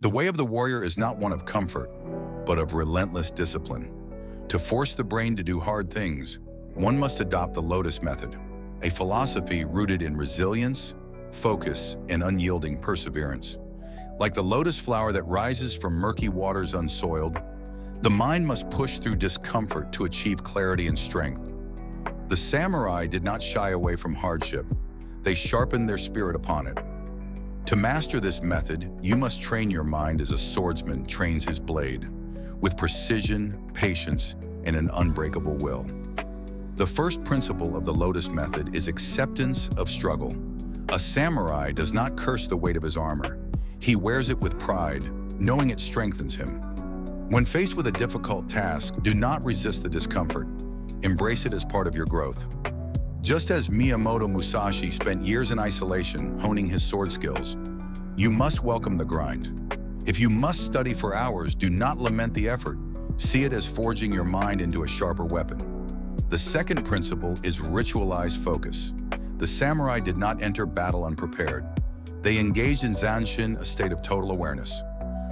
The way of the warrior is not one of comfort, but of relentless discipline. To force the brain to do hard things, one must adopt the Lotus Method, a philosophy rooted in resilience, focus, and unyielding perseverance. Like the lotus flower that rises from murky waters unsoiled, the mind must push through discomfort to achieve clarity and strength. The samurai did not shy away from hardship. They sharpened their spirit upon it. To master this method, you must train your mind as a swordsman trains his blade, with precision, patience, and an unbreakable will. The first principle of the Lotus Method is acceptance of struggle. A samurai does not curse the weight of his armor. He wears it with pride, knowing it strengthens him. When faced with a difficult task, do not resist the discomfort. Embrace it as part of your growth. Just as Miyamoto Musashi spent years in isolation honing his sword skills, you must welcome the grind. If you must study for hours, do not lament the effort. See it as forging your mind into a sharper weapon. The second principle is ritualized focus. The samurai did not enter battle unprepared. They engaged in zanshin, a state of total awareness.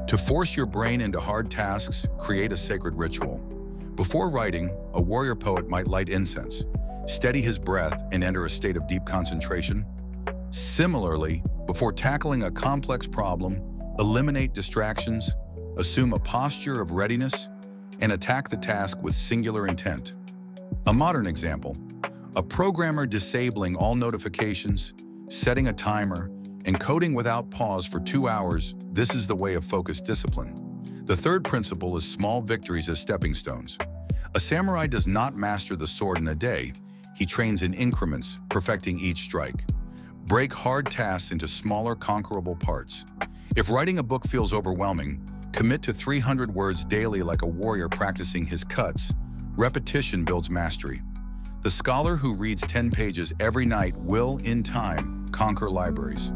To force your brain into hard tasks, create a sacred ritual. Before writing, a warrior poet might light incense, steady his breath, and enter a state of deep concentration. Similarly, before tackling a complex problem, eliminate distractions, assume a posture of readiness, and attack the task with singular intent. A modern example: a programmer disabling all notifications, setting a timer, and coding without pause for 2 hours. This is the way of focused discipline. The third principle is small victories as stepping stones. A samurai does not master the sword in a day. He trains in increments, perfecting each strike. Break hard tasks into smaller, conquerable parts. If writing a book feels overwhelming, commit to 300 words daily like a warrior practicing his cuts. Repetition builds mastery. The scholar who reads 10 pages every night will, in time, conquer libraries.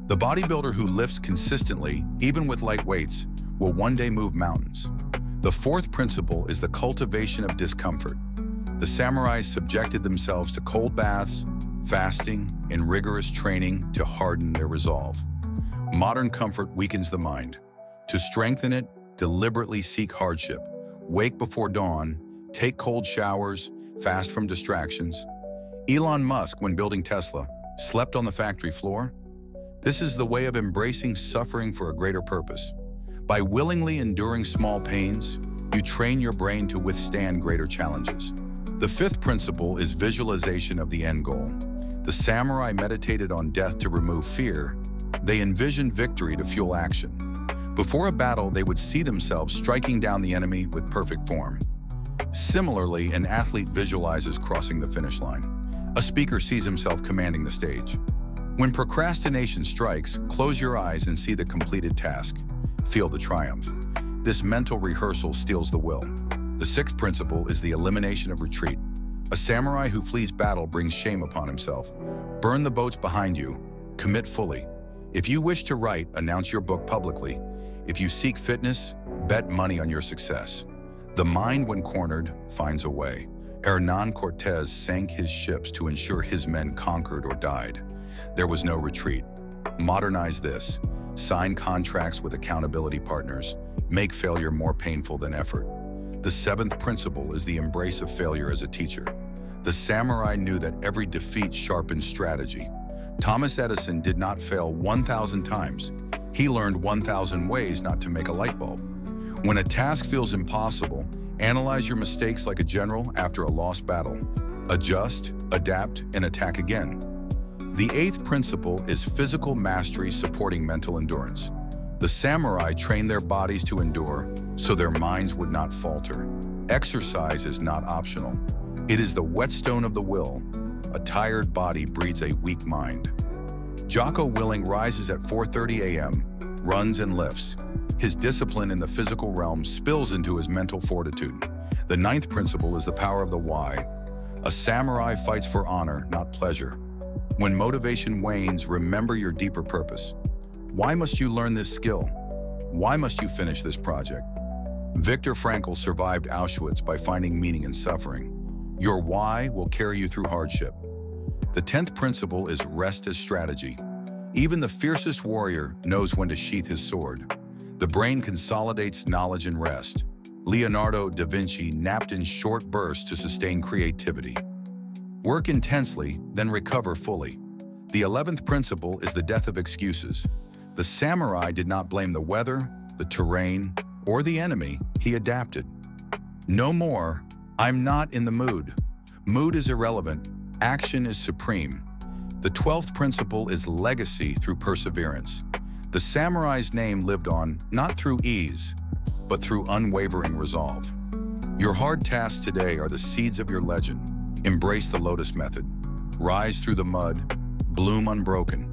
The bodybuilder who lifts consistently, even with light weights, will one day move mountains. The fourth principle is the cultivation of discomfort. The samurais subjected themselves to cold baths, fasting, and rigorous training to harden their resolve. Modern comfort weakens the mind. To strengthen it, deliberately seek hardship. Wake before dawn, take cold showers, fast from distractions. Elon Musk, when building Tesla, slept on the factory floor. This is the way of embracing suffering for a greater purpose. By willingly enduring small pains, you train your brain to withstand greater challenges. The fifth principle is visualization of the end goal. The samurai meditated on death to remove fear. They envisioned victory to fuel action. Before a battle, they would see themselves striking down the enemy with perfect form. Similarly, an athlete visualizes crossing the finish line. A speaker sees himself commanding the stage. When procrastination strikes, close your eyes and see the completed task. Feel the triumph. This mental rehearsal steels the will. The sixth principle is the elimination of retreat. A samurai who flees battle brings shame upon himself. Burn the boats behind you. Commit fully. If you wish to write, announce your book publicly. If you seek fitness, bet money on your success. The mind, when cornered, finds a way. Hernan Cortez sank his ships to ensure his men conquered or died. There was no retreat. Modernize this. Sign contracts with accountability partners. Make failure more painful than effort. The seventh principle is the embrace of failure as a teacher. The samurai knew that every defeat sharpened strategy. Thomas Edison did not fail 1,000 times. He learned 1,000 ways not to make a light bulb. When a task feels impossible, analyze your mistakes like a general after a lost battle. Adjust, adapt, and attack again. The eighth principle is physical mastery supporting mental endurance. The samurai trained their bodies to endure so their minds would not falter. Exercise is not optional. It is the whetstone of the will. A tired body breeds a weak mind. Jocko Willing rises at 4:30 a.m., runs and lifts. His discipline in the physical realm spills into his mental fortitude. The ninth principle is the power of the why. A samurai fights for honor, not pleasure. When motivation wanes, remember your deeper purpose. Why must you learn this skill? Why must you finish this project? Viktor Frankl survived Auschwitz by finding meaning in suffering. Your why will carry you through hardship. The 10th principle is rest as strategy. Even the fiercest warrior knows when to sheath his sword. The brain consolidates knowledge and rest. Leonardo da Vinci napped in short bursts to sustain creativity. Work intensely, then recover fully. The 11th principle is the death of excuses. The samurai did not blame the weather, the terrain, or the enemy. He adapted. No more, I'm not in the mood. Mood is irrelevant. Action is supreme. The 12th principle is legacy through perseverance. The samurai's name lived on not through ease, but through unwavering resolve. Your hard tasks today are the seeds of your legend. Embrace the Lotus Method. Rise through the mud, bloom unbroken.